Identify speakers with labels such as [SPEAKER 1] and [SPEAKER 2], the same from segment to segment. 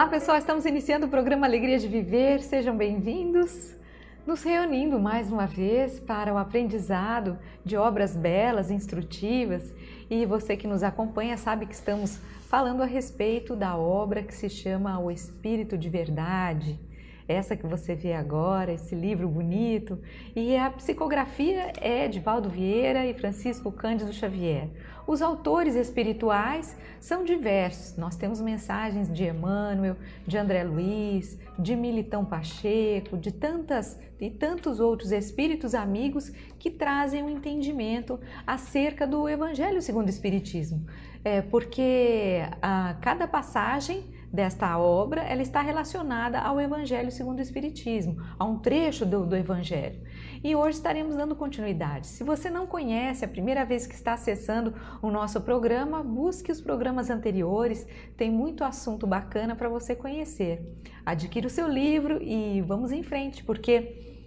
[SPEAKER 1] Olá pessoal, estamos iniciando o programa Alegria de Viver, sejam bem-vindos. Nos reunindo mais uma vez para o aprendizado de obras belas, instrutivas, e você que nos acompanha sabe que estamos falando a respeito da obra que se chama O Espírito de Verdade. Essa que você vê agora, esse livro bonito, e a psicografia é de Valdo Vieira e Francisco Cândido Xavier. Os autores espirituais são diversos, nós temos mensagens de Emmanuel, de André Luiz, de Militão Pacheco, de tantos outros espíritos amigos que trazem um entendimento acerca do Evangelho segundo o Espiritismo. Porque cada passagem desta obra, ela está relacionada ao Evangelho segundo o Espiritismo, a um trecho do Evangelho. E hoje estaremos dando continuidade. Se você não conhece, é a primeira vez que está acessando o nosso programa, busque os programas anteriores, tem muito assunto bacana para você conhecer. Adquira o seu livro e vamos em frente, porque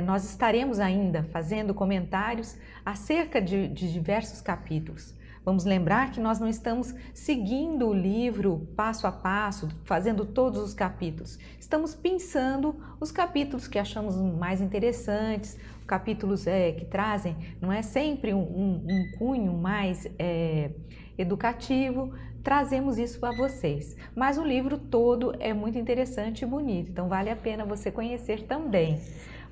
[SPEAKER 1] nós estaremos ainda fazendo comentários acerca de diversos capítulos. Vamos lembrar que nós não estamos seguindo o livro passo a passo, fazendo todos os capítulos. Estamos pensando os capítulos que achamos mais interessantes, capítulos que trazem, não é sempre um cunho mais educativo, trazemos isso a vocês. Mas o livro todo é muito interessante e bonito, então vale a pena você conhecer também.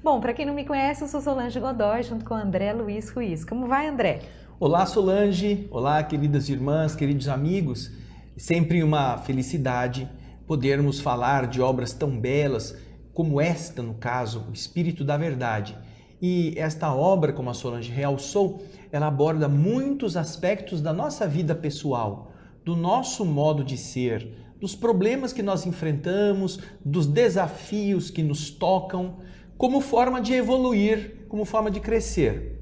[SPEAKER 1] Bom, para quem não me conhece, eu sou Solange Godoy, junto com André Luiz Ruiz. Como vai, André?
[SPEAKER 2] Olá Solange, olá queridas irmãs, queridos amigos, sempre uma felicidade podermos falar de obras tão belas como esta, no caso, O Espírito da Verdade. E esta obra, como a Solange realçou, ela aborda muitos aspectos da nossa vida pessoal, do nosso modo de ser, dos problemas que nós enfrentamos, dos desafios que nos tocam, como forma de evoluir, como forma de crescer.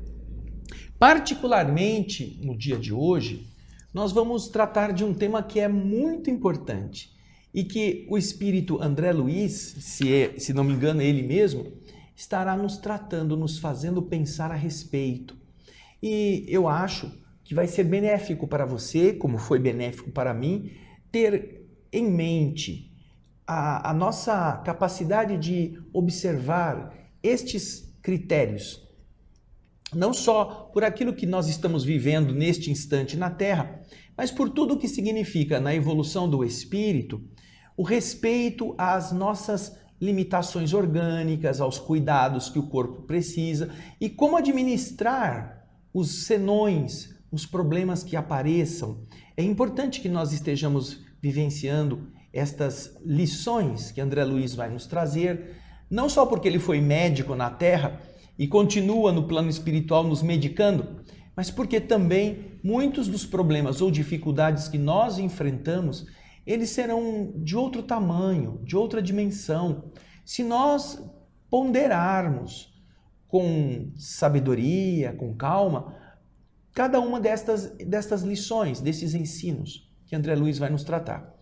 [SPEAKER 2] Particularmente no dia de hoje, nós vamos tratar de um tema que é muito importante e que o espírito André Luiz, se não me engano é ele mesmo, estará nos tratando, nos fazendo pensar a respeito. E eu acho que vai ser benéfico para você, como foi benéfico para mim, ter em mente a nossa capacidade de observar estes critérios, não só por aquilo que nós estamos vivendo neste instante na Terra, mas por tudo o que significa na evolução do espírito, o respeito às nossas limitações orgânicas, aos cuidados que o corpo precisa e como administrar os senões, os problemas que apareçam. É importante que nós estejamos vivenciando estas lições que André Luiz vai nos trazer, não só porque ele foi médico na Terra e continua no plano espiritual nos medicando, mas porque também muitos dos problemas ou dificuldades que nós enfrentamos, eles serão de outro tamanho, de outra dimensão, se nós ponderarmos com sabedoria, com calma, cada uma destas lições, desses ensinos que André Luiz vai nos tratar.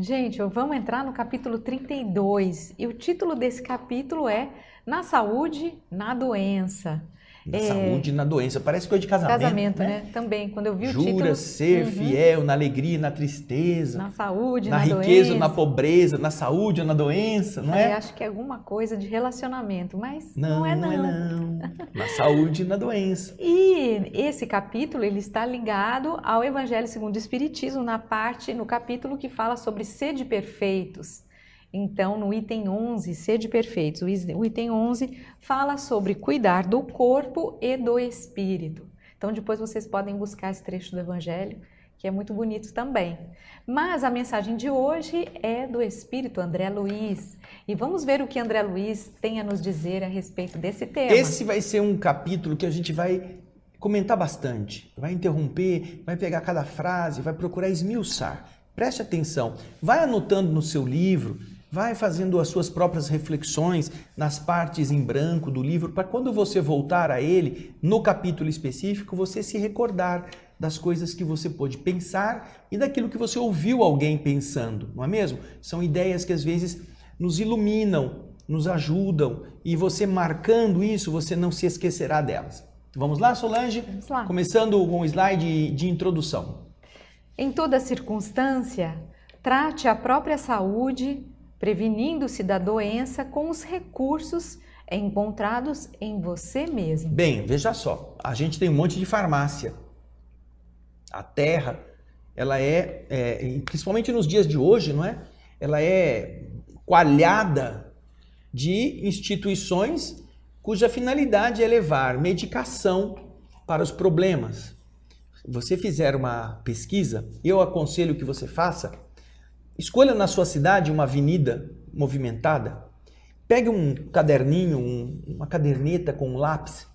[SPEAKER 1] Gente, vamos entrar no capítulo 32 e o título desse capítulo é Na Saúde, na Doença.
[SPEAKER 2] Na saúde e na doença, parece coisa de casamento,
[SPEAKER 1] né? Também, quando eu vi o título...
[SPEAKER 2] Jura ser fiel na alegria e na tristeza.
[SPEAKER 1] Na saúde,
[SPEAKER 2] na
[SPEAKER 1] doença.
[SPEAKER 2] riqueza ou na pobreza, na saúde ou na doença, não é?
[SPEAKER 1] Eu acho que é alguma coisa de relacionamento, mas
[SPEAKER 2] não é não. Na saúde e na doença.
[SPEAKER 1] E esse capítulo, ele está ligado ao Evangelho segundo o Espiritismo, no capítulo que fala sobre sede perfeitos. Então, no item 11, sede perfeitos, o item 11 fala sobre cuidar do corpo e do espírito. Então, depois vocês podem buscar esse trecho do Evangelho, que é muito bonito também. Mas a mensagem de hoje é do espírito André Luiz. E vamos ver o que André Luiz tem a nos dizer a respeito desse tema.
[SPEAKER 2] Esse vai ser um capítulo que a gente vai comentar bastante, vai interromper, vai pegar cada frase, vai procurar esmiuçar. Preste atenção, vai anotando no seu livro, vai fazendo as suas próprias reflexões nas partes em branco do livro, para quando você voltar a ele, no capítulo específico, você se recordar das coisas que você pôde pensar e daquilo que você ouviu alguém pensando, não é mesmo? São ideias que às vezes nos iluminam, nos ajudam e você marcando isso, você não se esquecerá delas. Vamos lá, Solange?
[SPEAKER 1] Vamos lá.
[SPEAKER 2] Começando com o slide de introdução.
[SPEAKER 1] Em toda circunstância, Trate a própria saúde, prevenindo-se da doença com os recursos encontrados em você mesmo.
[SPEAKER 2] Bem, veja só, a gente tem um monte de farmácia. A terra, ela principalmente nos dias de hoje, não é? Ela é coalhada de instituições cuja finalidade é levar medicação para os problemas. Se você fizer uma pesquisa, eu aconselho que você faça, escolha na sua cidade uma avenida movimentada, pegue um caderninho, uma caderneta com um lápis,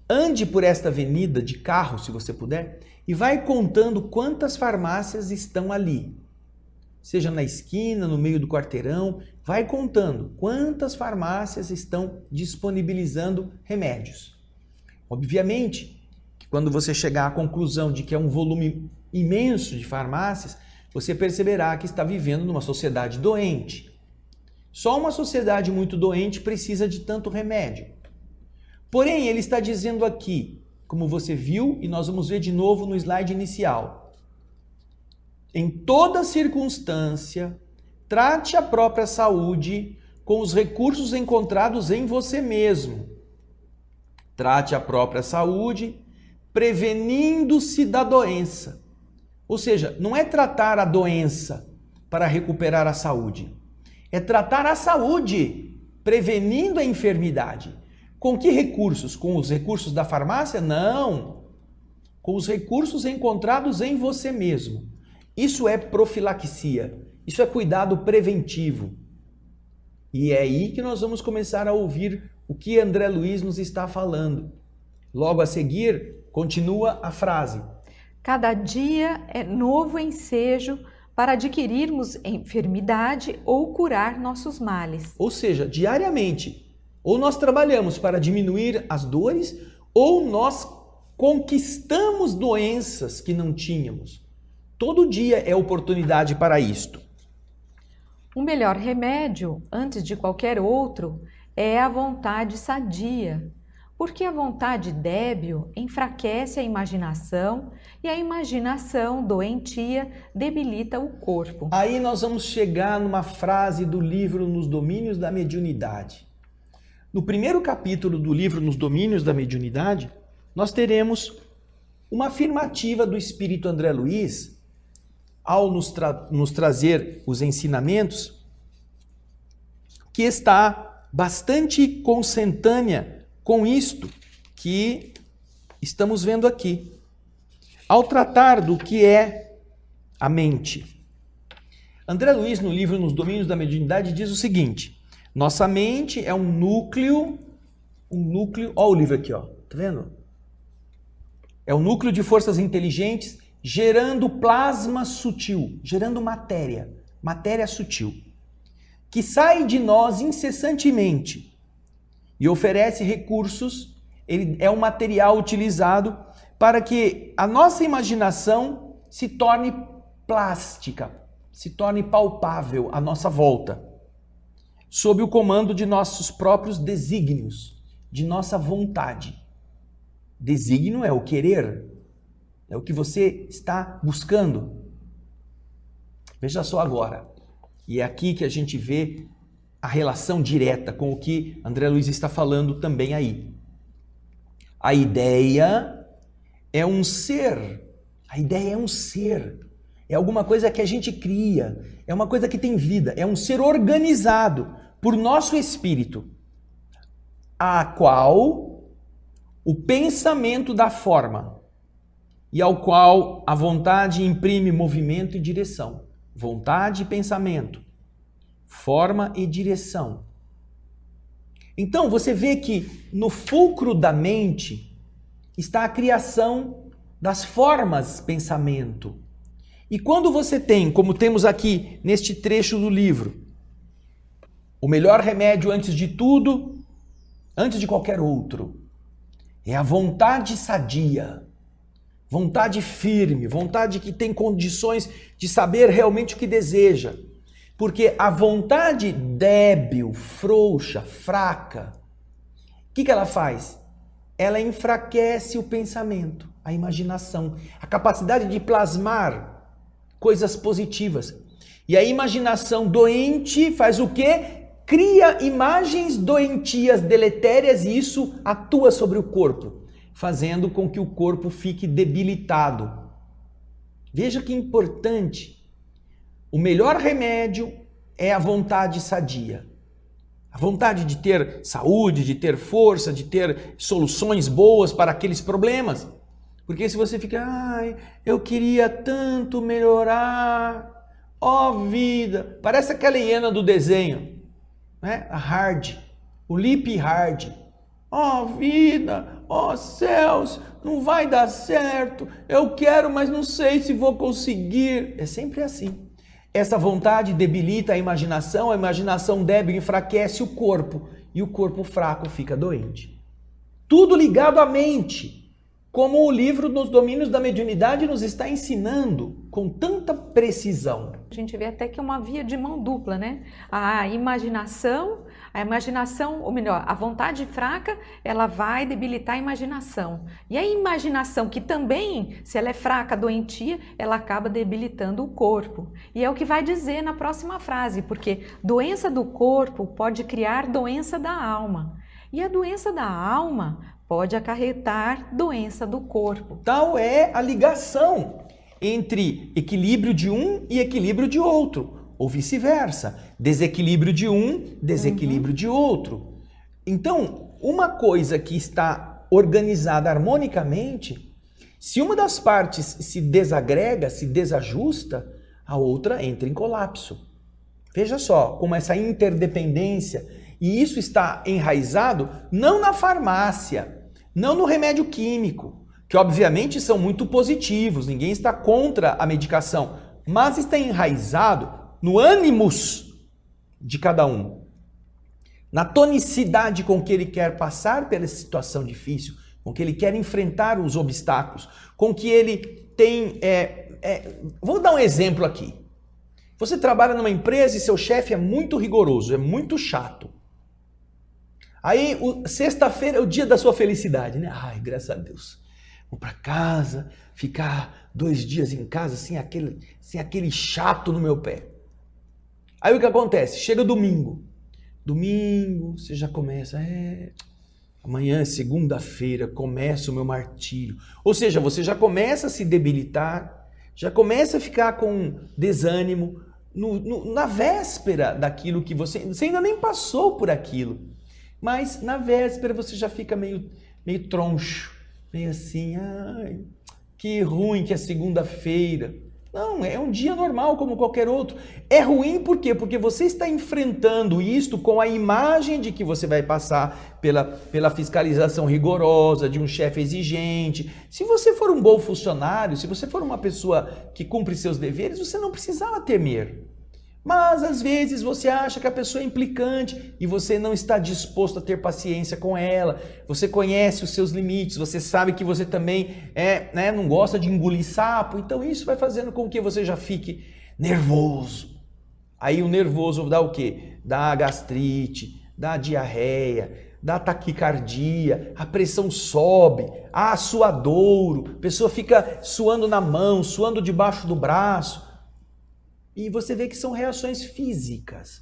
[SPEAKER 2] ande por esta avenida de carro, se você puder, e vai contando quantas farmácias estão ali. Seja na esquina, no meio do quarteirão, vai contando quantas farmácias estão disponibilizando remédios. Obviamente, que quando você chegar à conclusão de que é um volume imenso de farmácias, você perceberá que está vivendo numa sociedade doente. Só uma sociedade muito doente precisa de tanto remédio. Porém, ele está dizendo aqui, como você viu, e nós vamos ver de novo no slide inicial, em toda circunstância, trate a própria saúde com os recursos encontrados em você mesmo. Trate a própria saúde, prevenindo-se da doença. Ou seja, não é tratar a doença para recuperar a saúde. É tratar a saúde, prevenindo a enfermidade. Com que recursos? Com os recursos da farmácia? Não. Com os recursos encontrados em você mesmo. Isso é profilaxia. Isso é cuidado preventivo. E é aí que nós vamos começar a ouvir o que André Luiz nos está falando. Logo a seguir, continua a frase.
[SPEAKER 1] Cada dia é novo ensejo para adquirirmos enfermidade ou curar nossos males.
[SPEAKER 2] Ou seja, diariamente, ou nós trabalhamos para diminuir as dores, ou nós conquistamos doenças que não tínhamos. Todo dia é oportunidade para isto.
[SPEAKER 1] O melhor remédio, antes de qualquer outro, é a vontade sadia, porque a vontade débil enfraquece a imaginação e a imaginação doentia debilita o corpo.
[SPEAKER 2] Aí nós vamos chegar numa frase do livro Nos Domínios da Mediunidade. No primeiro capítulo do livro Nos Domínios da Mediunidade, nós teremos uma afirmativa do Espírito André Luiz ao nos trazer os ensinamentos, que está bastante consentânea com isto que estamos vendo aqui. Ao tratar do que é a mente. André Luiz, no livro Nos Domínios da Mediunidade, diz o seguinte: nossa mente é um núcleo, ó o livro aqui, ó, tá vendo? É um núcleo de forças inteligentes gerando plasma sutil, gerando matéria sutil, que sai de nós incessantemente e oferece recursos. Ele é um material utilizado para que a nossa imaginação se torne plástica, se torne palpável à nossa volta, sob o comando de nossos próprios desígnios, de nossa vontade. Desígnio é o querer, é o que você está buscando. Veja só agora, e é aqui que a gente vê a relação direta com o que André Luiz está falando também aí. A ideia é um ser, é alguma coisa que a gente cria, é uma coisa que tem vida, é um ser organizado por nosso espírito, a qual o pensamento dá forma e ao qual a vontade imprime movimento e direção. Vontade e pensamento, forma e direção. Então você vê que no fulcro da mente está a criação das formas pensamento. E quando você tem, como temos aqui neste trecho do livro, o melhor remédio antes de tudo, antes de qualquer outro, é a vontade sadia, vontade firme, vontade que tem condições de saber realmente o que deseja. Porque a vontade débil, frouxa, fraca, o que ela faz? Ela enfraquece o pensamento, a imaginação, a capacidade de plasmar coisas positivas. E a imaginação doente faz o quê? Cria imagens doentias, deletérias, e isso atua sobre o corpo, fazendo com que o corpo fique debilitado. Veja que importante. O melhor remédio é a vontade sadia. A vontade de ter saúde, de ter força, de ter soluções boas para aqueles problemas. Porque se você fica, ai, eu queria tanto melhorar, ó vida, parece aquela hiena do desenho, né? A Hard, o Lip Hard. Ó vida, ó céus, não vai dar certo, eu quero, mas não sei se vou conseguir. É sempre assim. Essa vontade debilita a imaginação débil enfraquece o corpo e o corpo fraco fica doente. Tudo ligado à mente. Como o livro Nos Domínios da Mediunidade nos está ensinando com tanta precisão.
[SPEAKER 1] A gente vê até que é uma via de mão dupla, né? A imaginação, ou melhor, a vontade fraca, ela vai debilitar a imaginação. E a imaginação, que também, se ela é fraca, doentia, ela acaba debilitando o corpo. E é o que vai dizer na próxima frase, porque doença do corpo pode criar doença da alma. E a doença da alma pode acarretar doença do corpo.
[SPEAKER 2] Tal é a ligação entre equilíbrio de um e equilíbrio de outro, ou vice-versa. Desequilíbrio de um, desequilíbrio de outro. Então, uma coisa que está organizada harmonicamente, se uma das partes se desagrega, se desajusta, a outra entra em colapso. Veja só como essa interdependência, e isso está enraizado não na farmácia, não no remédio químico, que obviamente são muito positivos, ninguém está contra a medicação, mas está enraizado no ânimos de cada um, na tonicidade com que ele quer passar pela situação difícil, com que ele quer enfrentar os obstáculos, com que ele tem... Vou dar um exemplo aqui. Você trabalha numa empresa e seu chefe é muito rigoroso, é muito chato. Aí, sexta-feira é o dia da sua felicidade, né? Ai, graças a Deus. Vou para casa, ficar 2 dias em casa sem aquele chato no meu pé. Aí o que acontece? Chega domingo. Domingo, você já começa, amanhã é segunda-feira, começa o meu martírio. Ou seja, você já começa a se debilitar, já começa a ficar com desânimo na véspera daquilo que você ainda nem passou por aquilo. Mas na véspera você já fica meio troncho, meio assim, ai, que ruim que é segunda-feira. Não, é um dia normal como qualquer outro. É ruim por quê? Porque você está enfrentando isto com a imagem de que você vai passar pela fiscalização rigorosa de um chefe exigente. Se você for um bom funcionário, se você for uma pessoa que cumpre seus deveres, você não precisava temer. Mas às vezes você acha que a pessoa é implicante e você não está disposto a ter paciência com ela. Você conhece os seus limites, você sabe que você também não gosta de engolir sapo. Então isso vai fazendo com que você já fique nervoso. Aí o nervoso dá o quê? Dá gastrite, dá diarreia, dá taquicardia, a pressão sobe, suadouro, a pessoa fica suando na mão, suando debaixo do braço. E você vê que são reações físicas,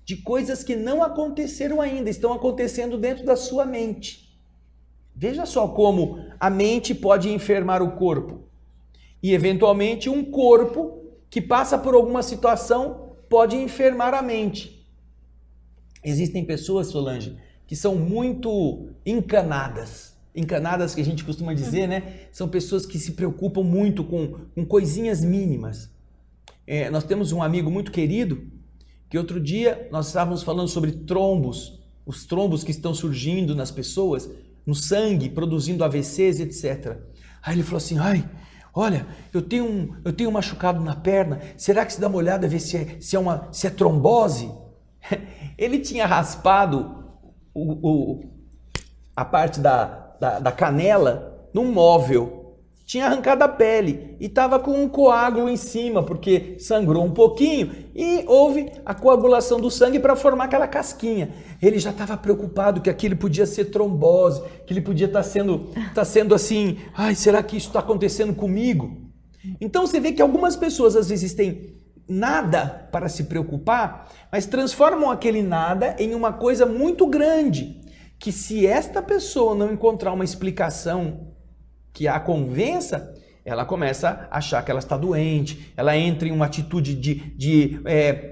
[SPEAKER 2] de coisas que não aconteceram ainda, estão acontecendo dentro da sua mente. Veja só como a mente pode enfermar o corpo. E, eventualmente, um corpo que passa por alguma situação pode enfermar a mente. Existem pessoas, Solange, que são muito encanadas. Encanadas que a gente costuma dizer, né? São pessoas que se preocupam muito com coisinhas mínimas. Nós temos um amigo muito querido, que outro dia nós estávamos falando sobre trombos, os trombos que estão surgindo nas pessoas, no sangue, produzindo AVCs, etc. Aí ele falou assim, olha, eu tenho um machucado na perna, será que se dá uma olhada, ver se é trombose? Ele tinha raspado a parte da canela num móvel, tinha arrancado a pele e estava com um coágulo em cima, porque sangrou um pouquinho e houve a coagulação do sangue para formar aquela casquinha. Ele já estava preocupado que aquilo podia ser trombose, que ele podia estar sendo assim, será que isso está acontecendo comigo? Então você vê que algumas pessoas às vezes têm nada para se preocupar, mas transformam aquele nada em uma coisa muito grande, que se esta pessoa não encontrar uma explicação que a convença, ela começa a achar que ela está doente, ela entra em uma atitude de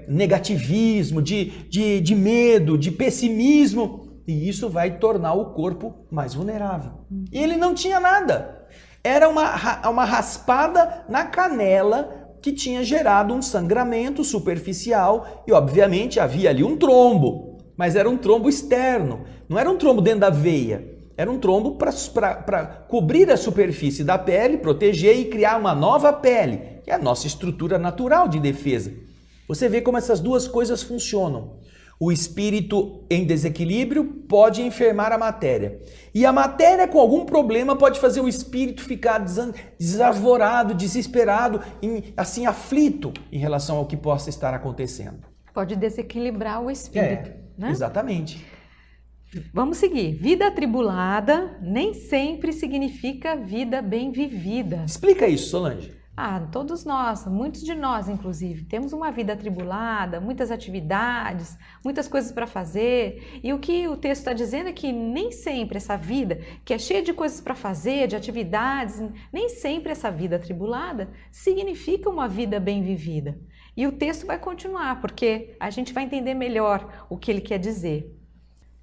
[SPEAKER 2] negativismo, de medo, de pessimismo, e isso vai tornar o corpo mais vulnerável. E ele não tinha nada. Era uma raspada na canela que tinha gerado um sangramento superficial e, obviamente, havia ali um trombo, mas era um trombo externo, não era um trombo dentro da veia. Era um trombo para cobrir a superfície da pele, proteger e criar uma nova pele, que é a nossa estrutura natural de defesa. Você vê como essas duas coisas funcionam. O espírito em desequilíbrio pode enfermar a matéria. E a matéria com algum problema pode fazer o espírito ficar desarvorado, desesperado, assim aflito em relação ao que possa estar acontecendo.
[SPEAKER 1] Pode desequilibrar o espírito, né?
[SPEAKER 2] Exatamente.
[SPEAKER 1] Vamos seguir. Vida atribulada nem sempre significa vida bem vivida.
[SPEAKER 2] Explica isso, Solange.
[SPEAKER 1] Todos nós, muitos de nós inclusive, temos uma vida atribulada, muitas atividades, muitas coisas para fazer. E o que o texto está dizendo é que nem sempre essa vida, que é cheia de coisas para fazer, de atividades, nem sempre essa vida atribulada significa uma vida bem vivida. E o texto vai continuar, porque a gente vai entender melhor o que ele quer dizer.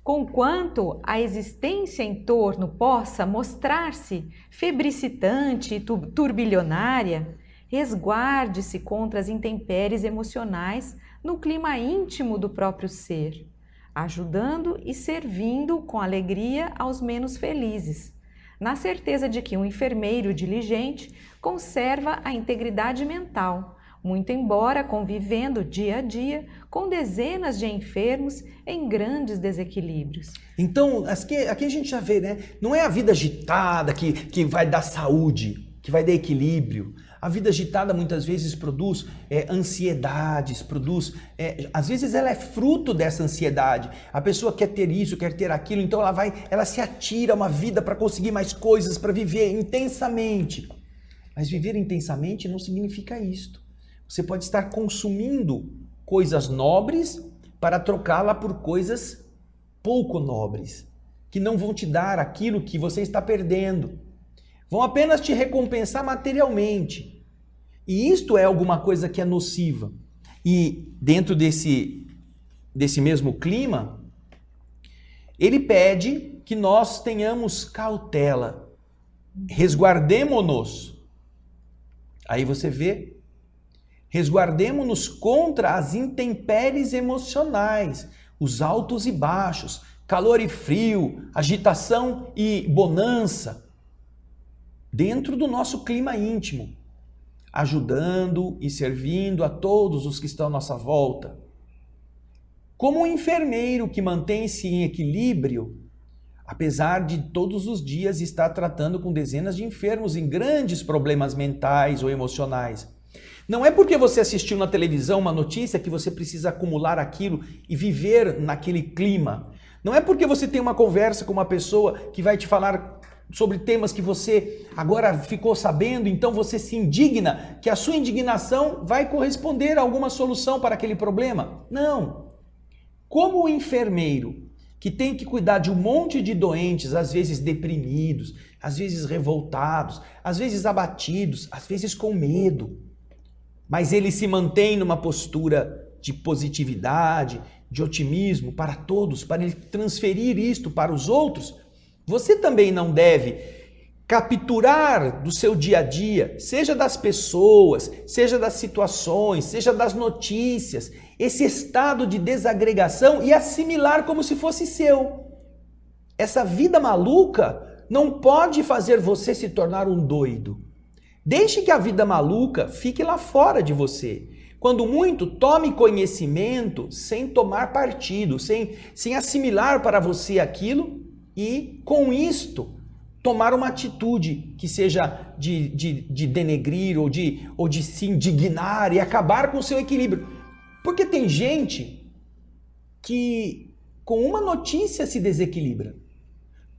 [SPEAKER 1] Conquanto a existência em torno possa mostrar-se febricitante e turbilionária, resguarde-se contra as intempéries emocionais no clima íntimo do próprio ser, ajudando e servindo com alegria aos menos felizes, na certeza de que um enfermeiro diligente conserva a integridade mental, muito embora convivendo dia a dia com dezenas de enfermos em grandes desequilíbrios.
[SPEAKER 2] Então, aqui a gente já vê, né? Não é a vida agitada que vai dar saúde, que vai dar equilíbrio. A vida agitada muitas vezes produz ansiedades, às vezes ela é fruto dessa ansiedade. A pessoa quer ter isso, quer ter aquilo, então ela se atira a uma vida para conseguir mais coisas, para viver intensamente. Mas viver intensamente não significa isto. Você pode estar consumindo coisas nobres para trocá-la por coisas pouco nobres, que não vão te dar aquilo que você está perdendo. Vão apenas te recompensar materialmente. E isto é alguma coisa que é nociva. E dentro desse mesmo clima, ele pede que nós tenhamos cautela, resguardemo-nos. Aí você vê, resguardemo-nos contra as intempéries emocionais, os altos e baixos, calor e frio, agitação e bonança, dentro do nosso clima íntimo, ajudando e servindo a todos os que estão à nossa volta. Como um enfermeiro que mantém-se em equilíbrio, apesar de todos os dias estar tratando com dezenas de enfermos em grandes problemas mentais ou emocionais. Não é porque você assistiu na televisão uma notícia que você precisa acumular aquilo e viver naquele clima. Não é porque você tem uma conversa com uma pessoa que vai te falar sobre temas que você agora ficou sabendo, então você se indigna, que a sua indignação vai corresponder a alguma solução para aquele problema. Não. Como o enfermeiro que tem que cuidar de um monte de doentes, às vezes deprimidos, às vezes revoltados, às vezes abatidos, às vezes com medo, mas ele se mantém numa postura de positividade, de otimismo para todos, para ele transferir isto para os outros, você também não deve capturar do seu dia a dia, seja das pessoas, seja das situações, seja das notícias, esse estado de desagregação e assimilar como se fosse seu. Essa vida maluca não pode fazer você se tornar um doido. Deixe que a vida maluca fique lá fora de você. Quando muito, tome conhecimento sem tomar partido, sem assimilar para você aquilo e, com isto, tomar uma atitude que seja de denegrir ou de se indignar e acabar com o seu equilíbrio. Porque tem gente que, com uma notícia, se desequilibra.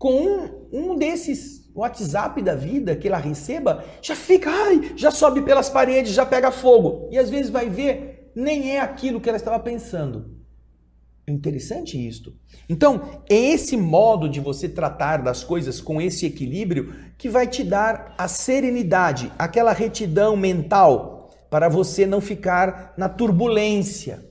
[SPEAKER 2] com um desses WhatsApp da vida que ela receba, já fica, já sobe pelas paredes, já pega fogo. E às vezes vai ver, nem é aquilo que ela estava pensando. É interessante isto. Então, é esse modo de você tratar das coisas com esse equilíbrio que vai te dar a serenidade, aquela retidão mental para você não ficar na turbulência.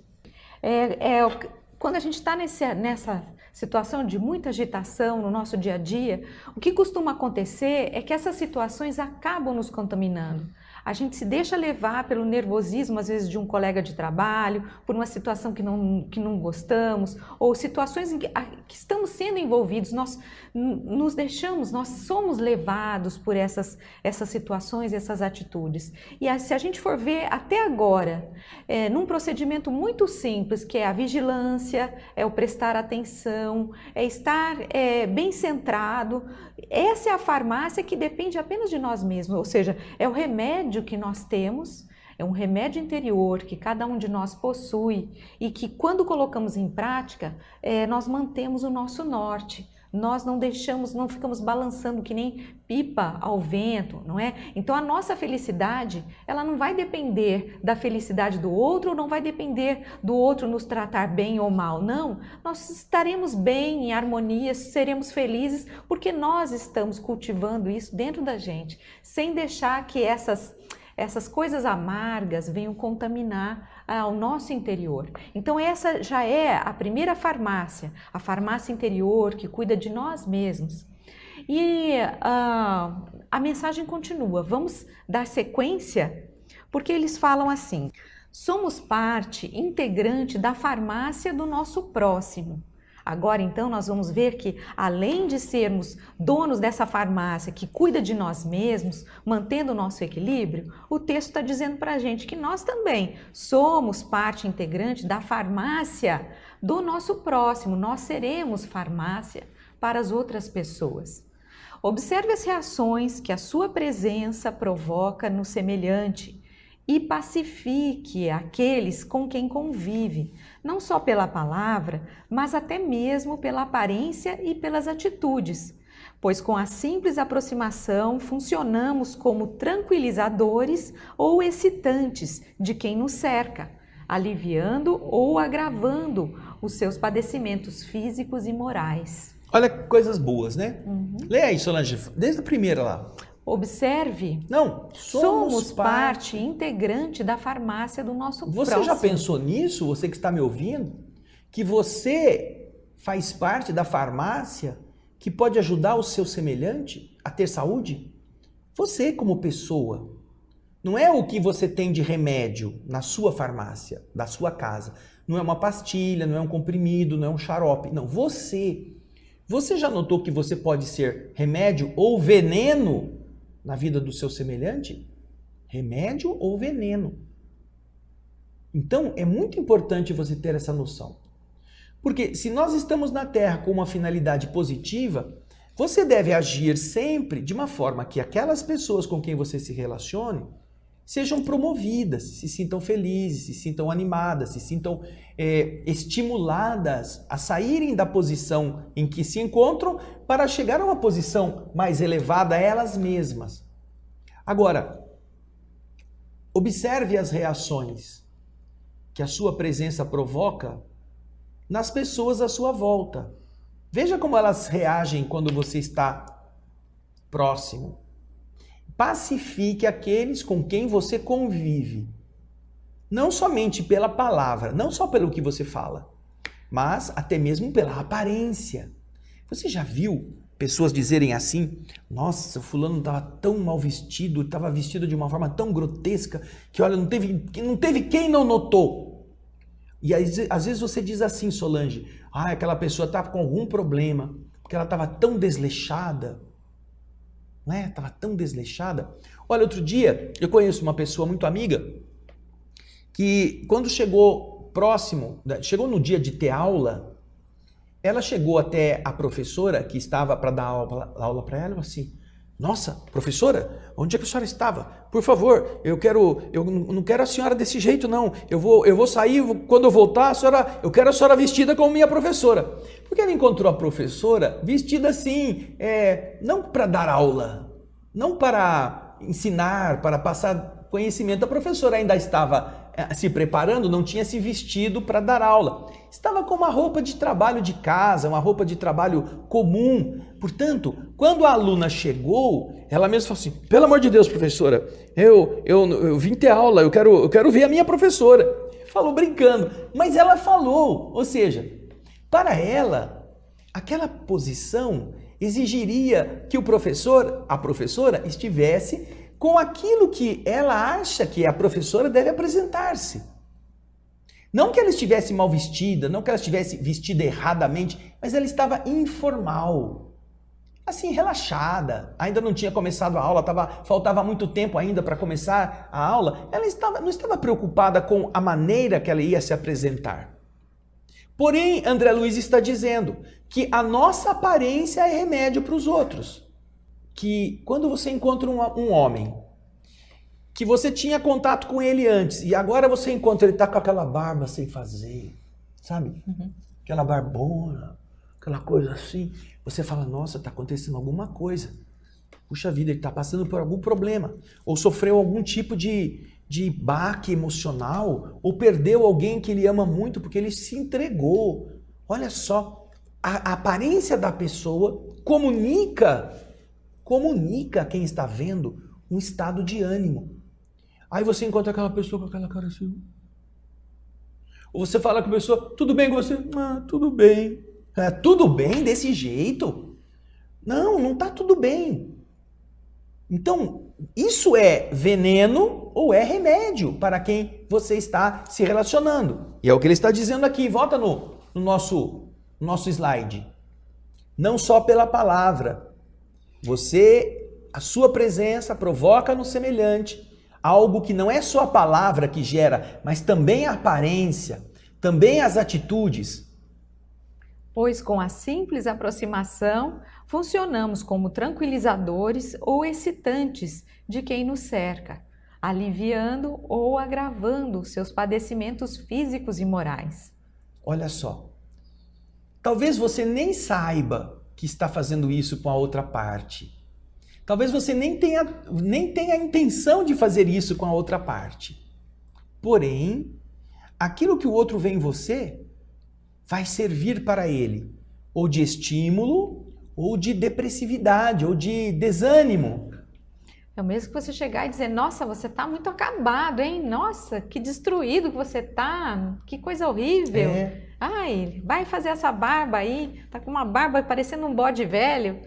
[SPEAKER 1] Quando a gente está nessa situação de muita agitação no nosso dia a dia, o que costuma acontecer é que essas situações acabam nos contaminando. A gente se deixa levar pelo nervosismo, às vezes, de um colega de trabalho, por uma situação que não gostamos, ou situações em que estamos sendo envolvidos, nós somos levados por essas situações, essas atitudes. E se a gente for ver até agora, num procedimento muito simples, que é a vigilância, é o prestar atenção, é estar bem centrado, essa é a farmácia que depende apenas de nós mesmos, ou seja, é o remédio que nós temos, é um remédio interior que cada um de nós possui e que quando colocamos em prática, nós mantemos o nosso norte. Nós não ficamos balançando que nem pipa ao vento, não é? Então a nossa felicidade, ela não vai depender da felicidade do outro, ou não vai depender do outro nos tratar bem ou mal, não. Nós estaremos bem, em harmonia, seremos felizes, porque nós estamos cultivando isso dentro da gente, sem deixar que essas coisas amargas venham contaminar ao nosso interior. Então essa já é a primeira farmácia, a farmácia interior que cuida de nós mesmos. E a mensagem continua, vamos dar sequência, porque eles falam assim: somos parte integrante da farmácia do nosso próximo. Agora, então, nós vamos ver que, além de sermos donos dessa farmácia que cuida de nós mesmos, mantendo o nosso equilíbrio, o texto está dizendo para a gente que nós também somos parte integrante da farmácia do nosso próximo. Nós seremos farmácia para as outras pessoas. Observe as reações que a sua presença provoca no semelhante e pacifique aqueles com quem convive, não só pela palavra, mas até mesmo pela aparência e pelas atitudes, pois com a simples aproximação funcionamos como tranquilizadores ou excitantes de quem nos cerca, aliviando ou agravando os seus padecimentos físicos e morais.
[SPEAKER 2] Olha que coisas boas, né? Lê aí, Solange, desde a primeira lá.
[SPEAKER 1] Observe,
[SPEAKER 2] somos
[SPEAKER 1] parte integrante da farmácia do nosso próximo.
[SPEAKER 2] Você já pensou nisso, você que está me ouvindo? Que você faz parte da farmácia que pode ajudar o seu semelhante a ter saúde? Você como pessoa. Não é o que você tem de remédio na sua farmácia, da sua casa. Não é uma pastilha, não é um comprimido, não é um xarope. Não, você. Você já notou que você pode ser remédio ou veneno na vida do seu semelhante? Remédio ou veneno. Então, é muito importante você ter essa noção. Porque se nós estamos na Terra com uma finalidade positiva, você deve agir sempre de uma forma que aquelas pessoas com quem você se relacione sejam promovidas, se sintam felizes, se sintam animadas, se sintam estimuladas a saírem da posição em que se encontram para chegar a uma posição mais elevada a elas mesmas. Agora, observe as reações que a sua presença provoca nas pessoas à sua volta. Veja como elas reagem quando você está próximo. Pacifique aqueles com quem você convive. Não somente pela palavra, não só pelo que você fala, mas até mesmo pela aparência. Você já viu pessoas dizerem assim: nossa, o fulano estava tão mal vestido, estava vestido de uma forma tão grotesca, que olha, não teve quem não notou. E às vezes você diz assim, Solange: aquela pessoa estava com algum problema, porque ela estava tão desleixada. Não é? Estava tão desleixada. Olha, outro dia eu conheço uma pessoa muito amiga que quando chegou no dia de ter aula, ela chegou até a professora que estava para dar aula para ela e falou assim: Nossa, professora, onde é que a senhora estava? Por favor, eu não quero a senhora desse jeito, não. Eu vou sair, quando eu voltar, eu quero a senhora vestida como minha professora. Porque ela encontrou a professora vestida assim, não para dar aula, não para ensinar, para passar conhecimento. A professora ainda estava se preparando, não tinha se vestido para dar aula. Estava com uma roupa de trabalho de casa, uma roupa de trabalho comum. Portanto, quando a aluna chegou, ela mesma falou assim, pelo amor de Deus, professora, eu vim ter aula, eu quero ver a minha professora. Falou brincando, mas ela falou, ou seja, para ela, aquela posição exigiria que a professora estivesse com aquilo que ela acha que a professora deve apresentar-se. Não que ela estivesse mal vestida, não que ela estivesse vestida erradamente, mas ela estava informal, assim, relaxada. Ainda não tinha começado a aula, faltava muito tempo ainda para começar a aula. Ela não estava preocupada com a maneira que ela ia se apresentar. Porém, André Luiz está dizendo que a nossa aparência é remédio para os outros. Que quando você encontra um homem, que você tinha contato com ele antes, e agora você encontra ele tá com aquela barba sem fazer, sabe? Aquela barbona, aquela coisa assim, você fala, nossa, tá acontecendo alguma coisa. Puxa vida, ele tá passando por algum problema, ou sofreu algum tipo de baque emocional, ou perdeu alguém que ele ama muito porque ele se entregou. Olha só, a aparência da pessoa comunica a quem está vendo um estado de ânimo. Aí você encontra aquela pessoa com aquela cara assim. Ou você fala com a pessoa, tudo bem com você? Ah, tudo bem. Tudo bem desse jeito? Não tá tudo bem. Então, isso é veneno ou é remédio para quem você está se relacionando. E é o que ele está dizendo aqui. Volta no nosso slide. Não só pela palavra. A sua presença provoca no semelhante algo que não é só a palavra que gera, mas também a aparência, também as atitudes.
[SPEAKER 1] Pois com a simples aproximação, funcionamos como tranquilizadores ou excitantes de quem nos cerca, aliviando ou agravando seus padecimentos físicos e morais.
[SPEAKER 2] Olha só, talvez você nem saiba que está fazendo isso com a outra parte. Talvez você nem tenha a intenção de fazer isso com a outra parte. Porém, aquilo que o outro vê em você vai servir para ele ou de estímulo, ou de depressividade, ou de desânimo.
[SPEAKER 1] É o mesmo que você chegar e dizer, nossa, você está muito acabado, hein? Nossa, que destruído que você está, que coisa horrível. Ai, vai fazer essa barba aí, tá com uma barba parecendo um bode velho.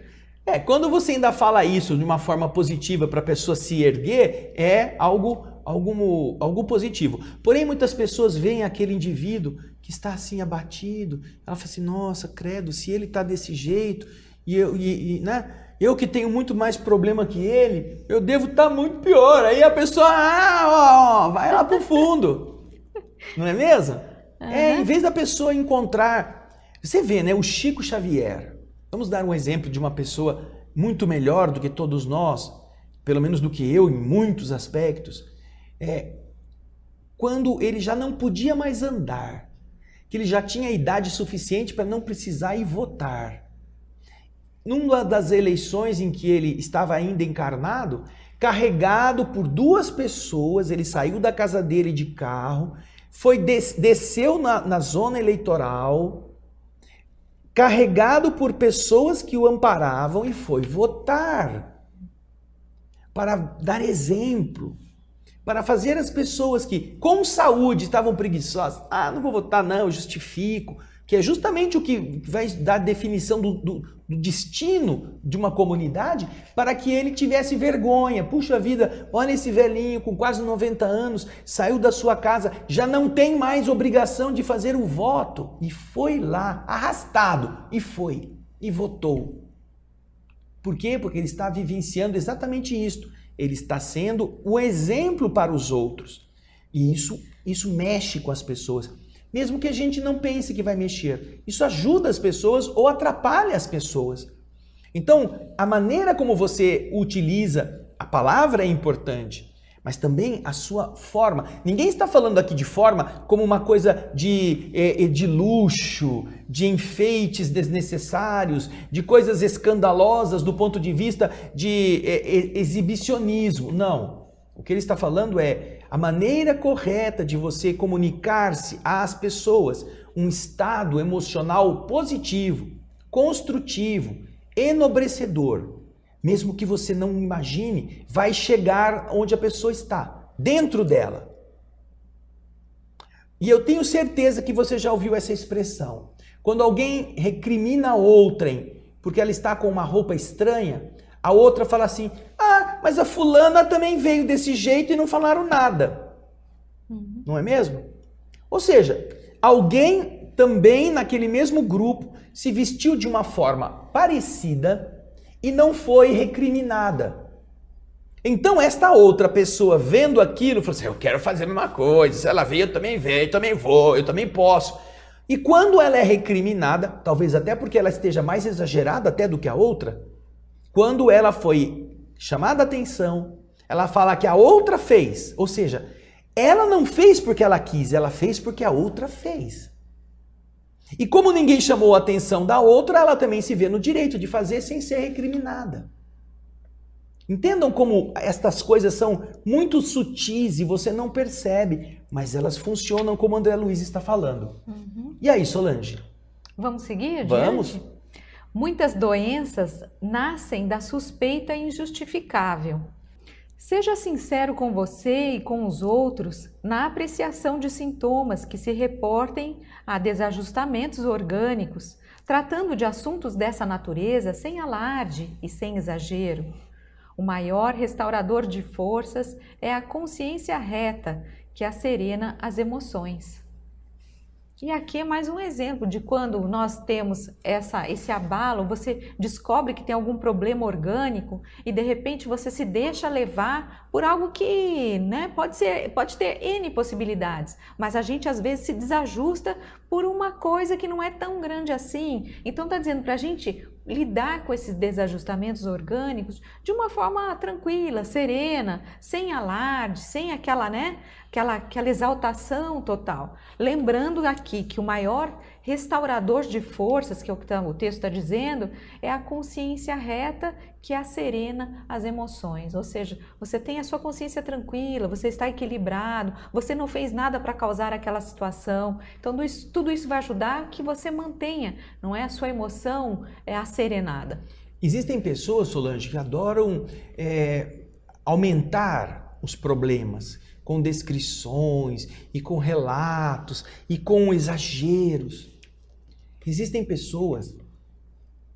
[SPEAKER 2] Quando você ainda fala isso de uma forma positiva para a pessoa se erguer, é algo positivo. Porém, muitas pessoas veem aquele indivíduo que está assim abatido, ela fala assim, nossa, credo, se ele está desse jeito, eu que tenho muito mais problema que ele, eu devo estar muito pior. Aí a pessoa, vai lá pro fundo. Não é mesmo? Em vez da pessoa encontrar... Você vê, né? O Chico Xavier. Vamos dar um exemplo de uma pessoa muito melhor do que todos nós, pelo menos do que eu em muitos aspectos. Quando ele já não podia mais andar, que ele já tinha idade suficiente para não precisar ir votar. Numa das eleições em que ele estava ainda encarnado, carregado por duas pessoas, ele saiu da casa dele de carro, desceu na zona eleitoral, carregado por pessoas que o amparavam e foi votar. Para dar exemplo, para fazer as pessoas que com saúde estavam preguiçosas, não vou votar não, eu justifico, que é justamente o que vai dar definição do destino de uma comunidade, para que ele tivesse vergonha. Puxa vida, olha esse velhinho com quase 90 anos, saiu da sua casa, já não tem mais obrigação de fazer o voto, e foi lá, arrastado, e votou. Por quê? Porque ele está vivenciando exatamente isto. Ele está sendo um exemplo para os outros. E isso mexe com as pessoas. Mesmo que a gente não pense que vai mexer. Isso ajuda as pessoas ou atrapalha as pessoas. Então, a maneira como você utiliza a palavra é importante, mas também a sua forma. Ninguém está falando aqui de forma como uma coisa de luxo, de enfeites desnecessários, de coisas escandalosas do ponto de vista de exibicionismo. Não. O que ele está falando é a maneira correta de você comunicar-se às pessoas, um estado emocional positivo, construtivo, enobrecedor. Mesmo que você não imagine, vai chegar onde a pessoa está, dentro dela. E eu tenho certeza que você já ouviu essa expressão. Quando alguém recrimina outrem porque ela está com uma roupa estranha, a outra fala assim, mas a fulana também veio desse jeito e não falaram nada. Não é mesmo? Ou seja, alguém também naquele mesmo grupo se vestiu de uma forma parecida e não foi recriminada. Então esta outra pessoa vendo aquilo, falou assim, eu quero fazer a mesma coisa, se ela veio, eu também venho, eu também vou, eu também posso. E quando ela é recriminada, talvez até porque ela esteja mais exagerada até do que a outra, quando ela foi chamada a atenção, ela fala que a outra fez, ou seja, ela não fez porque ela quis, ela fez porque a outra fez. E como ninguém chamou a atenção da outra, ela também se vê no direito de fazer sem ser recriminada. Entendam como estas coisas são muito sutis e você não percebe, mas elas funcionam como o André Luiz está falando. E aí, Solange?
[SPEAKER 1] Vamos seguir adiante?
[SPEAKER 2] Vamos.
[SPEAKER 1] Muitas doenças nascem da suspeita injustificável. Seja sincero com você e com os outros na apreciação de sintomas que se reportem a desajustamentos orgânicos, tratando de assuntos dessa natureza sem alarde e sem exagero. O maior restaurador de forças é a consciência reta que acerena as emoções. E aqui é mais um exemplo de quando nós temos esse abalo, você descobre que tem algum problema orgânico e de repente você se deixa levar por algo que pode ter N possibilidades, mas a gente às vezes se desajusta por uma coisa que não é tão grande assim. Então está dizendo para a gente lidar com esses desajustamentos orgânicos de uma forma tranquila, serena, sem alarde, sem aquela exaltação total. Lembrando aqui que o maior restaurador de forças, que é o que o texto está dizendo, é a consciência reta que acerena as emoções. Ou seja, você tem a sua consciência tranquila, você está equilibrado, você não fez nada para causar aquela situação. Então, tudo isso vai ajudar que você mantenha, não é, a sua emoção asserenada.
[SPEAKER 2] Existem pessoas, Solange, que adoram aumentar os problemas com descrições e com relatos e com exageros. Existem pessoas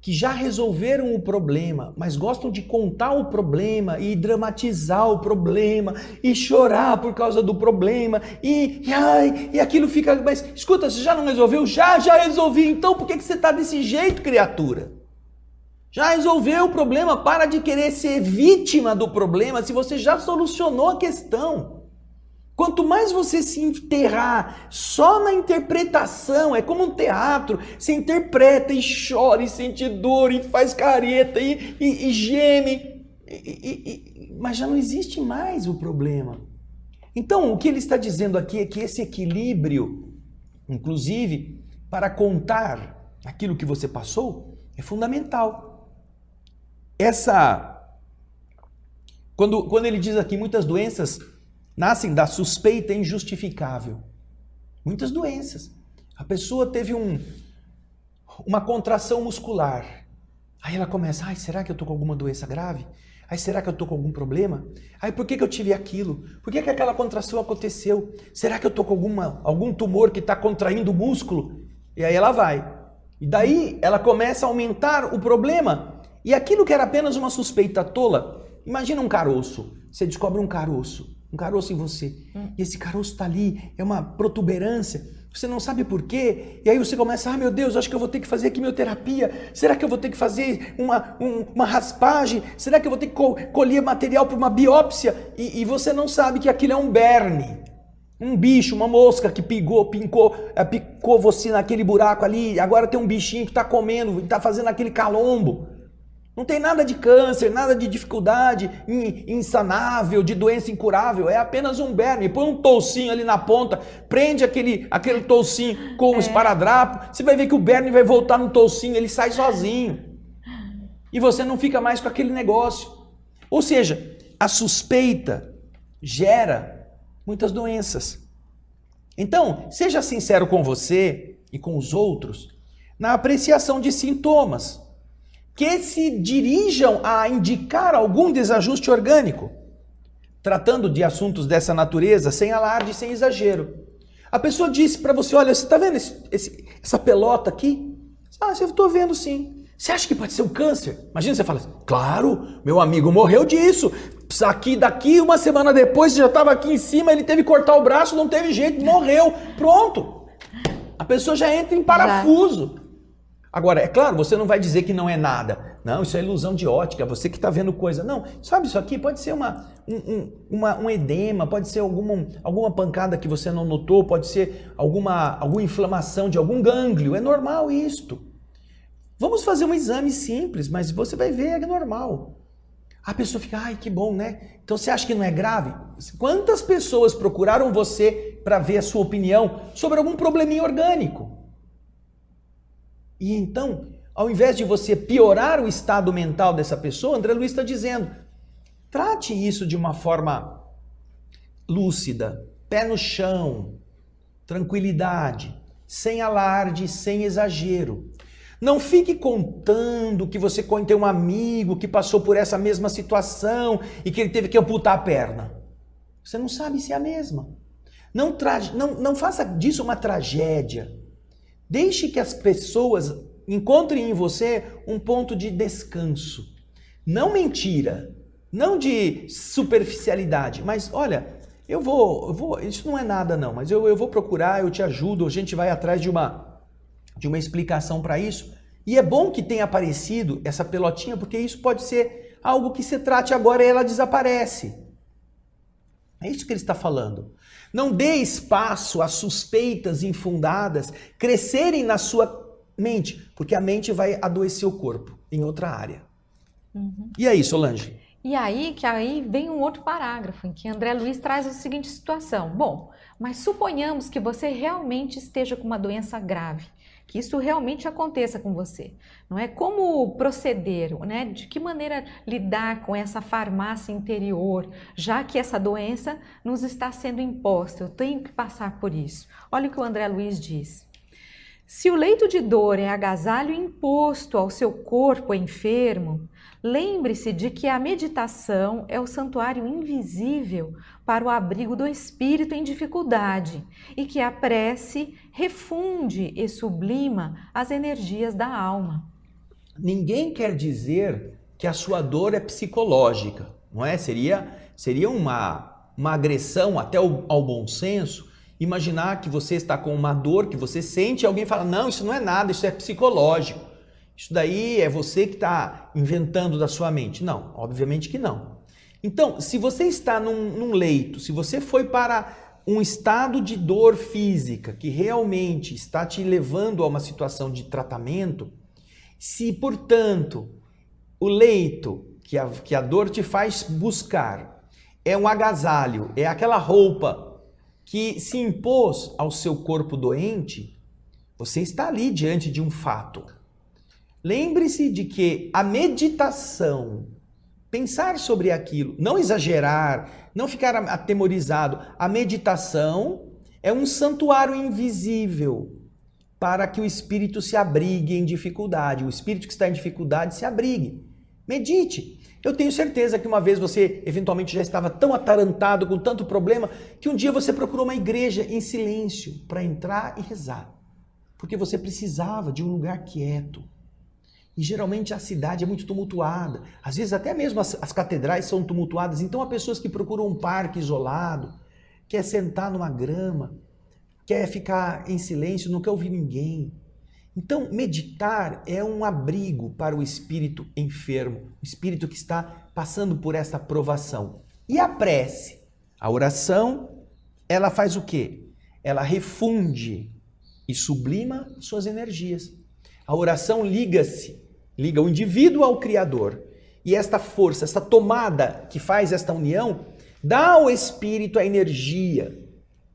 [SPEAKER 2] que já resolveram o problema, mas gostam de contar o problema e dramatizar o problema e chorar por causa do problema e aquilo fica... Mas escuta, você já não resolveu? Já resolvi. Então por que você está desse jeito, criatura? Já resolveu o problema, para de querer ser vítima do problema se você já solucionou a questão. Quanto mais você se enterrar só na interpretação, é como um teatro, você interpreta e chora e sente dor e faz careta e geme, mas já não existe mais o problema. Então, o que ele está dizendo aqui é que esse equilíbrio, inclusive, para contar aquilo que você passou, é fundamental. Quando ele diz aqui, muitas doenças nascem da suspeita injustificável. Muitas doenças. A pessoa teve uma contração muscular. Aí ela começa, será que eu estou com alguma doença grave? Será que eu estou com algum problema? Por que eu tive aquilo? Por que aquela contração aconteceu? Será que eu estou com algum tumor que está contraindo o músculo? E aí ela vai. E daí ela começa a aumentar o problema. E aquilo que era apenas uma suspeita tola, imagina um caroço. Você descobre um caroço em você. E esse caroço está ali, é uma protuberância. Você não sabe por quê. E aí você começa, meu Deus, acho que eu vou ter que fazer quimioterapia. Será que eu vou ter que fazer uma raspagem? Será que eu vou ter que colher material para uma biópsia? E você não sabe que aquilo é um berne. Um bicho, uma mosca que picou você naquele buraco ali. Agora tem um bichinho que está comendo, está fazendo aquele calombo. Não tem nada de câncer, nada de dificuldade insanável, de doença incurável. É apenas um berne. Põe um toucinho ali na ponta, prende aquele toucinho com o esparadrapo. Você vai ver que o berne vai voltar no toucinho, ele sai sozinho. E você não fica mais com aquele negócio. Ou seja, a suspeita gera muitas doenças. Então, seja sincero com você e com os outros na apreciação de sintomas que se dirijam a indicar algum desajuste orgânico, tratando de assuntos dessa natureza sem alarde e sem exagero. A pessoa disse para você, olha, você está vendo essa pelota aqui? Ah, eu estou vendo sim. Você acha que pode ser um câncer? Imagina você fala assim, claro, meu amigo morreu disso. Daqui uma semana depois, você já estava aqui em cima, ele teve que cortar o braço, não teve jeito, morreu. Pronto. A pessoa já entra em parafuso. Agora, é claro, você não vai dizer que não é nada. Não, isso é ilusão de ótica, você que está vendo coisa. Não, sabe isso aqui? Pode ser um edema, pode ser alguma pancada que você não notou, pode ser alguma inflamação de algum gânglio. É normal isto. Vamos fazer um exame simples, mas você vai ver, é normal. A pessoa fica, ai, que bom, né? Então você acha que não é grave? Quantas pessoas procuraram você para ver a sua opinião sobre algum probleminha orgânico? E então, ao invés de você piorar o estado mental dessa pessoa, André Luiz está dizendo, trate isso de uma forma lúcida, pé no chão, tranquilidade, sem alarde, sem exagero. Não fique contando que você tem um amigo que passou por essa mesma situação e que ele teve que amputar a perna. Você não sabe se é a mesma. Não faça disso uma tragédia. Deixe que as pessoas encontrem em você um ponto de descanso. Não mentira, não de superficialidade, mas olha, eu vou, isso não é nada não, mas eu vou procurar, eu te ajudo, a gente vai atrás de uma explicação para isso. E é bom que tenha aparecido essa pelotinha, porque isso pode ser algo que se trate agora e ela desaparece. É isso que ele está falando. Não dê espaço a suspeitas infundadas crescerem na sua mente, porque a mente vai adoecer o corpo em outra área. E aí, Solange?
[SPEAKER 1] E aí vem um outro parágrafo em que André Luiz traz a seguinte situação. Bom, mas suponhamos que você realmente esteja com uma doença grave, que isso realmente aconteça com você. Não é? Como proceder, né? De que maneira lidar com essa farmácia interior, já que essa doença nos está sendo imposta, eu tenho que passar por isso. Olha o que o André Luiz diz. Se o leito de dor é agasalho imposto ao seu corpo enfermo, lembre-se de que a meditação é o santuário invisível para o abrigo do espírito em dificuldade e que a prece refunde e sublima as energias da alma.
[SPEAKER 2] Ninguém quer dizer que a sua dor é psicológica, não é? Seria uma agressão até ao bom senso imaginar que você está com uma dor que você sente e alguém fala, não, isso não é nada, isso é psicológico. Isso daí é você que está inventando da sua mente. Não, obviamente que não. Então, se você está num leito, se você foi para um estado de dor física que realmente está te levando a uma situação de tratamento, se, portanto, o leito que a dor te faz buscar é um agasalho, é aquela roupa que se impôs ao seu corpo doente, você está ali diante de um fato. Lembre-se de que a meditação, pensar sobre aquilo, não exagerar, não ficar atemorizado, a meditação é um santuário invisível para que o espírito se abrigue em dificuldade, o espírito que está em dificuldade se abrigue. Medite. Eu tenho certeza que uma vez você eventualmente já estava tão atarantado com tanto problema que um dia você procurou uma igreja em silêncio para entrar e rezar, porque você precisava de um lugar quieto. E geralmente a cidade é muito tumultuada, às vezes até mesmo as catedrais são tumultuadas, então há pessoas que procuram um parque isolado, quer sentar numa grama, quer ficar em silêncio, não quer ouvir ninguém. Então, meditar é um abrigo para o espírito enfermo, o espírito que está passando por essa provação. E a prece, a oração, ela faz o quê? Ela refunde e sublima suas energias. A oração liga-se liga o indivíduo ao Criador. E esta força, esta tomada que faz esta união, dá ao espírito a energia,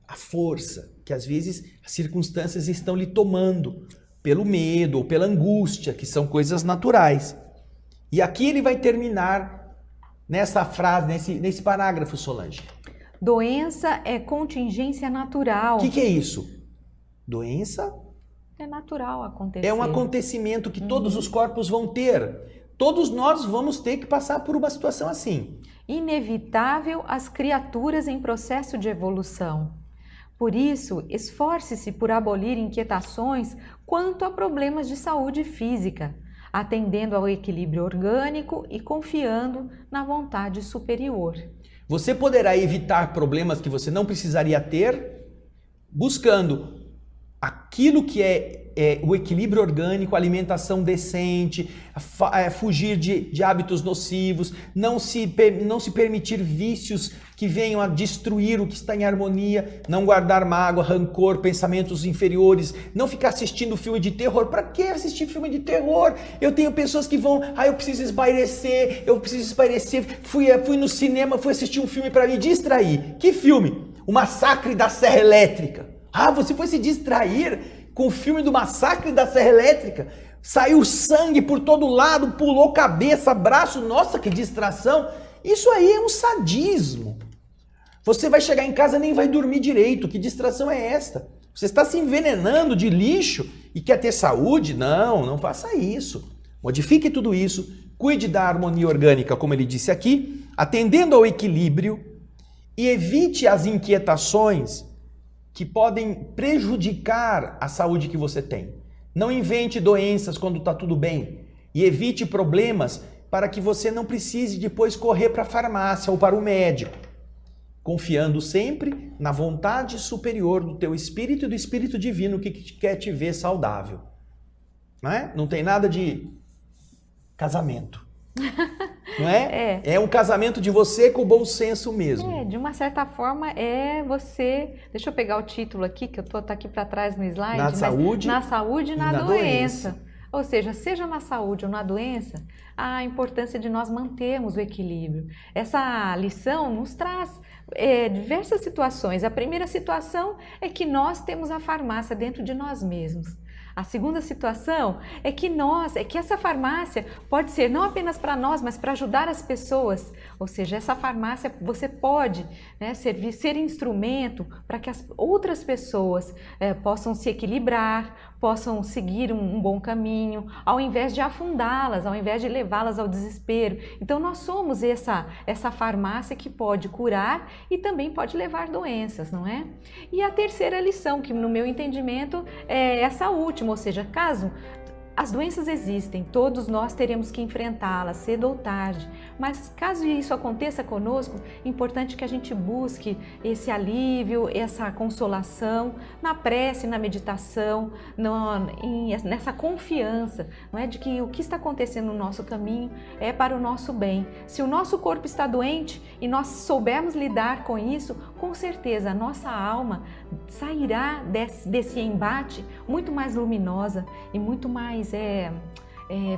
[SPEAKER 2] a força, que às vezes as circunstâncias estão lhe tomando, pelo medo ou pela angústia, que são coisas naturais. E aqui ele vai terminar nessa frase, nesse parágrafo, Solange.
[SPEAKER 1] Doença é contingência natural.
[SPEAKER 2] O que é isso? Doença
[SPEAKER 1] é natural acontecer.
[SPEAKER 2] É um acontecimento que todos os corpos vão ter. Todos nós vamos ter que passar por uma situação assim.
[SPEAKER 1] Inevitável às criaturas em processo de evolução. Por isso, esforce-se por abolir inquietações quanto a problemas de saúde física, atendendo ao equilíbrio orgânico e confiando na vontade superior.
[SPEAKER 2] Você poderá evitar problemas que você não precisaria ter, buscando aquilo que é o equilíbrio orgânico, alimentação decente, fugir de hábitos nocivos, não se permitir vícios que venham a destruir o que está em harmonia, não guardar mágoa, rancor, pensamentos inferiores, não ficar assistindo filme de terror. Para que assistir filme de terror? Eu tenho pessoas que vão, eu preciso espairecer, fui no cinema, fui assistir um filme para me distrair. Que filme? O Massacre da Serra Elétrica. Você foi se distrair com o filme do Massacre da Serra Elétrica? Saiu sangue por todo lado, pulou cabeça, braço, nossa, que distração. Isso aí é um sadismo. Você vai chegar em casa e nem vai dormir direito. Que distração é esta? Você está se envenenando de lixo e quer ter saúde? Não faça isso. Modifique tudo isso, cuide da harmonia orgânica, como ele disse aqui, atendendo ao equilíbrio e evite as inquietações que podem prejudicar a saúde que você tem. Não invente doenças quando está tudo bem e evite problemas para que você não precise depois correr para a farmácia ou para o médico, confiando sempre na vontade superior do teu espírito e do espírito divino que quer te ver saudável. Não é? Não tem nada de casamento. Não é? É um casamento de você com o bom senso mesmo.
[SPEAKER 1] De uma certa forma é você... Deixa eu pegar o título aqui, que eu tô aqui para trás no slide.
[SPEAKER 2] Na saúde
[SPEAKER 1] e na doença. Ou seja, seja na saúde ou na doença, a importância de nós mantermos o equilíbrio. Essa lição nos traz diversas situações. A primeira situação é que nós temos a farmácia dentro de nós mesmos. A segunda situação é que essa farmácia pode ser não apenas para nós, mas para ajudar as pessoas. Ou seja, essa farmácia você pode ser instrumento para que as outras pessoas possam se equilibrar, possam seguir um bom caminho, ao invés de afundá-las, ao invés de levá-las ao desespero. Então nós somos essa farmácia que pode curar e também pode levar doenças, não é? E a terceira lição, que no meu entendimento é essa última, ou seja, caso as doenças existem, todos nós teremos que enfrentá-las cedo ou tarde, mas caso isso aconteça conosco, é importante que a gente busque esse alívio, essa consolação na prece, na meditação, nessa confiança, não é, de que o que está acontecendo no nosso caminho é para o nosso bem. Se o nosso corpo está doente e nós soubermos lidar com isso, com certeza a nossa alma sairá desse embate muito mais luminosa e muito mais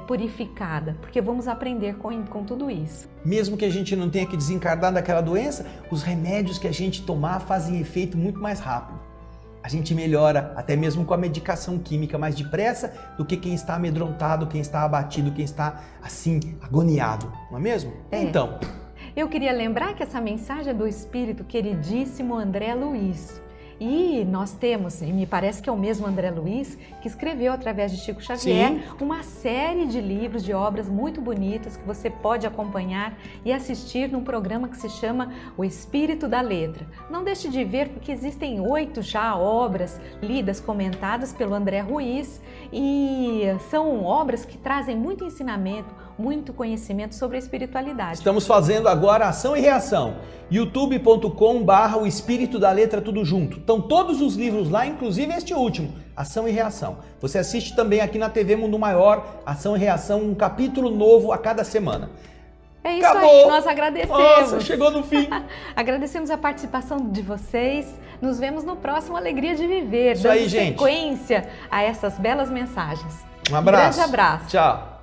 [SPEAKER 1] purificada, porque vamos aprender com tudo isso.
[SPEAKER 2] Mesmo que a gente não tenha que desencarnar daquela doença, os remédios que a gente tomar fazem efeito muito mais rápido. A gente melhora até mesmo com a medicação química mais depressa do que quem está amedrontado, quem está abatido, quem está assim, agoniado, não é mesmo? Então,
[SPEAKER 1] eu queria lembrar que essa mensagem é do espírito queridíssimo André Luiz. E nós temos, e me parece que é o mesmo André Luiz, que escreveu através de Chico Xavier uma série de livros, de obras muito bonitas que você pode acompanhar e assistir num programa que se chama O Espírito da Letra. Não deixe de ver, porque existem 8 já obras lidas, comentadas pelo André Luiz, e são obras que trazem muito ensinamento, muito conhecimento sobre a espiritualidade.
[SPEAKER 2] Estamos fazendo agora ação e reação. youtube.com/o Espírito da Letra, tudo junto. Estão todos os livros lá, inclusive este último, Ação e Reação. Você assiste também aqui na TV Mundo Maior, Ação e Reação, um capítulo novo a cada semana.
[SPEAKER 1] É isso aí, nós agradecemos.
[SPEAKER 2] Nossa, chegou no fim.
[SPEAKER 1] Agradecemos a participação de vocês. Nos vemos no próximo Alegria de Viver,
[SPEAKER 2] isso aí,
[SPEAKER 1] dando sequência a essas belas mensagens.
[SPEAKER 2] Um abraço.
[SPEAKER 1] Um grande abraço.
[SPEAKER 2] Tchau.